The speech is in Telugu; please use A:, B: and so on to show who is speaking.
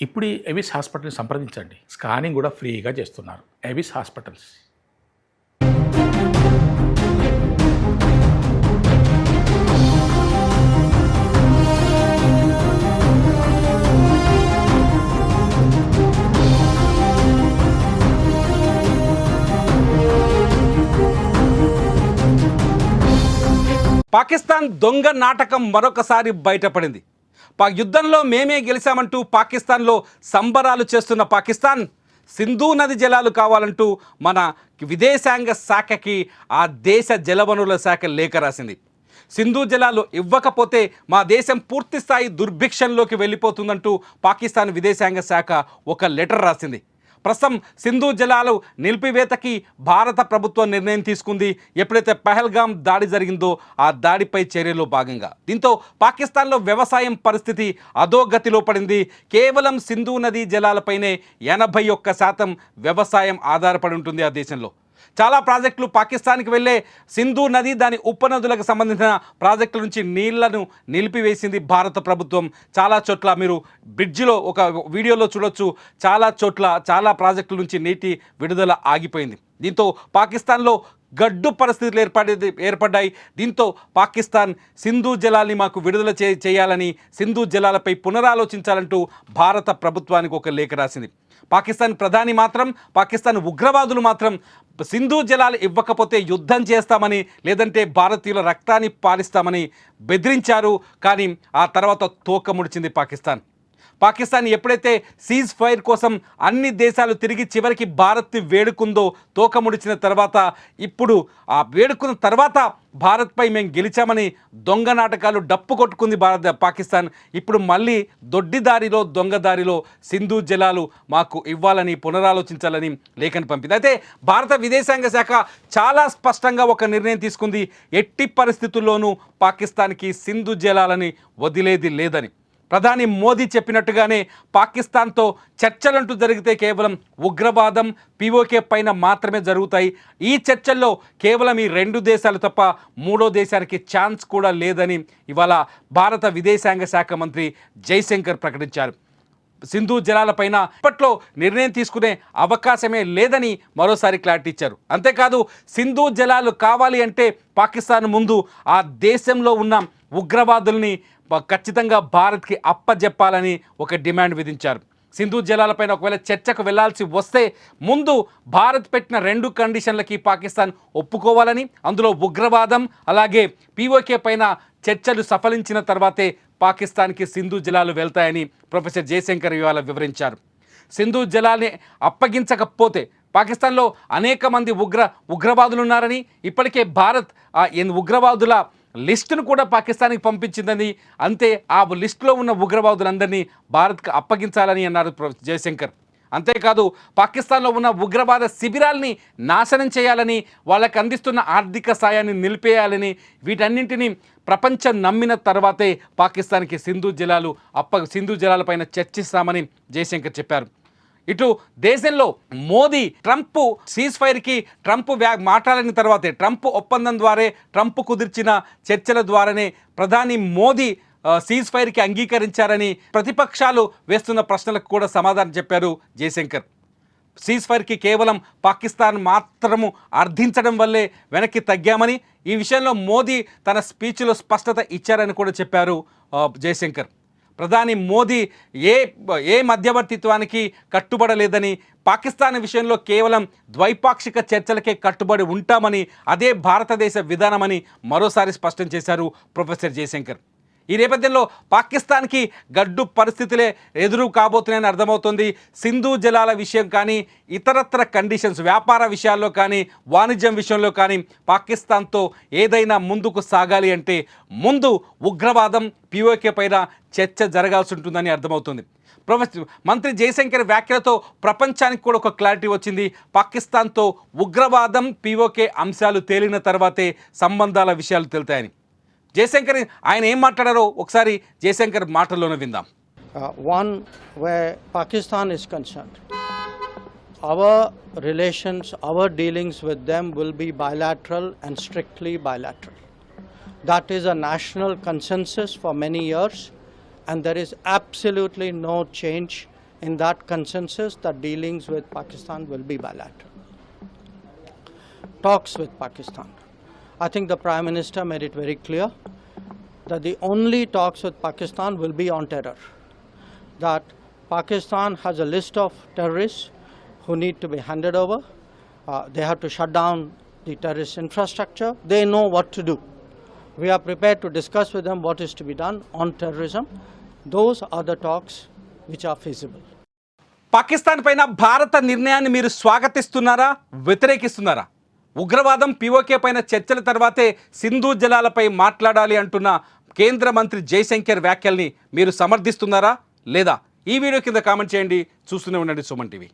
A: ఇప్పుడు ఈ ఎవిస్ హాస్పిటల్ని సంప్రదించండి. స్కానింగ్ కూడా ఫ్రీగా చేస్తున్నారు. Avis hospitals.
B: పాకిస్తాన్ దొంగ నాటకం మరొకసారి బయటపడింది. యుద్ధంలో మేమే గెలిచామంటూ పాకిస్తాన్లో సంబరాలు చేస్తున్న పాకిస్తాన్ సింధు నది జలాలు కావాలంటూ మన విదేశాంగ శాఖకి ఆ దేశ జలవనరుల శాఖ లేఖ రాసింది. సింధు జలాలు ఇవ్వకపోతే మా దేశం పూర్తిస్థాయి దుర్భిక్షంలోకి వెళ్ళిపోతుందంటూ పాకిస్తాన్ విదేశాంగ శాఖ ఒక లెటర్ రాసింది. ప్రస్తుతం సింధు జలాలు నిలిపివేతకి భారత ప్రభుత్వం నిర్ణయం తీసుకుంది. ఎప్పుడైతే పహల్గామ్ దాడి జరిగిందో ఆ దాడిపై చర్యలో భాగంగా దీంతో పాకిస్తాన్లో వ్యవసాయం పరిస్థితి అధోగతిలో పడింది. కేవలం సింధు నదీ జలాలపైనే 81% వ్యవసాయం ఆధారపడి ఉంటుంది ఆ దేశంలో. చాలా ప్రాజెక్టులు పాకిస్తాన్కి వెళ్ళే సింధు నది దాని ఉపనదులకు సంబంధించిన ప్రాజెక్టుల నుంచి నీళ్లను నిలిపివేసింది భారత ప్రభుత్వం. చాలా చోట్ల మీరు బ్రిడ్జిలో ఒక వీడియోలో చూడొచ్చు, చాలా చోట్ల చాలా ప్రాజెక్టుల నుంచి నీటి విడుదల ఆగిపోయింది. దీంతో పాకిస్తాన్లో గడ్డు పరిస్థితులు ఏర్పడ్డాయి. దీంతో పాకిస్తాన్ సింధు జలాల్ని మాకు విడుదల చేయాలని, సింధు జలాలపై పునరాలోచించాలంటూ భారత ప్రభుత్వానికి ఒక లేఖ రాసింది. పాకిస్తాన్ ప్రధాని మాత్రం, పాకిస్తాన్ ఉగ్రవాదులు మాత్రం సింధు జలాలు ఇవ్వకపోతే యుద్ధం చేస్తామని, లేదంటే భారతీయుల రక్తాన్ని పాలిస్తామని బెదిరించారు. కానీ ఆ తర్వాత తోక ముడిచింది పాకిస్తాన్ ఎప్పుడైతే సీజ్ ఫైర్ కోసం అన్ని దేశాలు తిరిగి చివరికి భారత్ని వేడుకుందో, తోక ముడిచిన తర్వాత ఇప్పుడు ఆ వేడుకున్న తర్వాత భారత్పై మేము గెలిచామని దొంగ నాటకాలు డప్పు కొట్టుకుంది పాకిస్తాన్. ఇప్పుడు మళ్ళీ దొడ్డిదారిలో దొంగదారిలో సింధు జలాలు మాకు ఇవ్వాలని పునరాలోచించాలని లేఖను పంపింది. అయితే భారత విదేశాంగ శాఖ చాలా స్పష్టంగా ఒక నిర్ణయం తీసుకుంది. ఎట్టి పరిస్థితుల్లోనూ పాకిస్తాన్కి సింధు జలాలని వదిలేది లేదని. ప్రధాని మోదీ చెప్పినట్టుగానే పాకిస్తాన్తో చర్చలంటూ జరిగితే కేవలం ఉగ్రవాదం, పీఓకే పైన మాత్రమే జరుగుతాయి. ఈ చర్చల్లో కేవలం ఈ 2 దేశాలు తప్ప మూడో దేశానికి ఛాన్స్ కూడా లేదని ఇవాళ భారత విదేశాంగ శాఖ మంత్రి జైశంకర్ ప్రకటించారు. సింధు జలాలపైన ఇప్పట్లో నిర్ణయం తీసుకునే అవకాశమే లేదని మరోసారి క్లారిటీ ఇచ్చారు. అంతేకాదు సింధు జలాలు కావాలి అంటే పాకిస్తాన్ ముందు ఆ దేశంలో ఉన్న ఉగ్రవాదుల్ని ఖచ్చితంగా భారత్కి అప్పజెప్పాలని ఒక డిమాండ్ విధించారు. సింధు జలాలపైన ఒకవేళ చర్చకు వెళ్లాల్సి వస్తే ముందు భారత్ పెట్టిన 2 కండిషన్లకి పాకిస్తాన్ ఒప్పుకోవాలని, అందులో ఉగ్రవాదం అలాగే పీఓకే పైన చర్చలు సఫలించిన తర్వాతే పాకిస్తాన్కి సింధు జలాలు వెళ్తాయని ప్రొఫెసర్ జయశంకర్ ఇవాళ వివరించారు. సింధు జలాల్ని అప్పగించకపోతే పాకిస్తాన్లో అనేక మంది ఉగ్రవాదులు ఉన్నారని, ఇప్పటికే భారత్ ఉగ్రవాదుల లిస్టును కూడా పాకిస్తాన్కి పంపించిందని, అంతే ఆ లిస్టులో ఉన్న ఉగ్రవాదులందరినీ భారత్కి అప్పగించాలని అన్నారు జయశంకర్. అంతేకాదు పాకిస్తాన్లో ఉన్న ఉగ్రవాద శిబిరాల్ని నాశనం చేయాలని, వాళ్ళకి అందిస్తున్న ఆర్థిక సాయాన్ని నిలిపేయాలని, వీటన్నింటినీ ప్రపంచం నమ్మిన తర్వాతే పాకిస్తాన్కి సింధు జలాలపైన చర్చిస్తామని జయశంకర్ చెప్పారు. ఇటు దేశంలో మోదీ ట్రంప్ సీజ్ ఫైర్కి మాట్లాడిన తర్వాతే, ట్రంప్ ఒప్పందం ద్వారా ట్రంప్ కుదిర్చిన చర్చల ద్వారానే ప్రధాని మోదీ సీజ్ ఫైర్కి అంగీకరించారని ప్రతిపక్షాలు వేస్తున్న ప్రశ్నలకు కూడా సమాధానం చెప్పారు జయశంకర్. సీజ్ ఫైర్కి కేవలం పాకిస్తాన్ మాత్రము అర్థించడం వల్లే వెనక్కి తగ్గామని, ఈ విషయంలో మోదీ తన స్పీచ్లో స్పష్టత ఇచ్చారని కూడా చెప్పారు జయశంకర్. ప్రధాని మోదీ ఏ మధ్యవర్తిత్వానికి కట్టుబడలేదని, పాకిస్తాన్ విషయంలో కేవలం ద్వైపాక్షిక చర్చలకే కట్టుబడి ఉంటామని, అదే భారతదేశ విధానమని మరోసారి స్పష్టం చేశారు ప్రొఫెసర్ జయశంకర్. ఈ నేపథ్యంలో పాకిస్తాన్కి గడ్డు పరిస్థితులే ఎదురు కాబోతున్నాయని అర్థమవుతుంది. సింధు జలాల విషయం కానీ, ఇతరత్ర కండిషన్స్, వ్యాపార విషయాల్లో కానీ, వాణిజ్యం విషయంలో కానీ పాకిస్తాన్తో ఏదైనా ముందుకు సాగాలి అంటే ముందు ఉగ్రవాదం, పీఓకే పైన చర్చ జరగాల్సి ఉంటుందని అర్థమవుతుంది. మంత్రి జయశంకర్ వ్యాఖ్యలతో ప్రపంచానికి కూడా ఒక క్లారిటీ వచ్చింది. పాకిస్తాన్తో ఉగ్రవాదం, పీఓకే అంశాలు తేలిన తర్వాతే సంబంధాల విషయాలు తెలుతాయని. జయశంకర్ ఆయన ఏం మాట్లాడారో ఒకసారి జయశంకర్ మాటల్లోనే విందాం.
C: One where Pakistan is concerned, our relations, our dealings with them will be bilateral and strictly bilateral. That is a national consensus for many years, and there is absolutely no change in that consensus that dealings with Pakistan will be bilateral. Talks with Pakistan. I think the Prime Minister made it very clear that the only talks with Pakistan will be on terror. That Pakistan has a list of terrorists who need to be handed over. They have to shut down the terrorist infrastructure. They know what to do. We are prepared to discuss with them what is to be done on terrorism. Those are the talks which are feasible.
B: Pakistan పైన భారత నిర్ణయాన్ని మీరు స్వాగతిస్తున్నారా, వ్యతిరేకిస్తున్నారా? ఉగ్రవాదం పీఓకే పైన చర్చల తర్వాతే సింధు జలాలపై మాట్లాడాలి అంటున్న కేంద్ర మంత్రి జైశంకర్ వ్యాఖ్యల్ని మీరు సమర్థిస్తున్నారా లేదా? ఈ వీడియో కింద కామెంట్ చేయండి. చూస్తూనే ఉండండి సుమన్ టీవీ.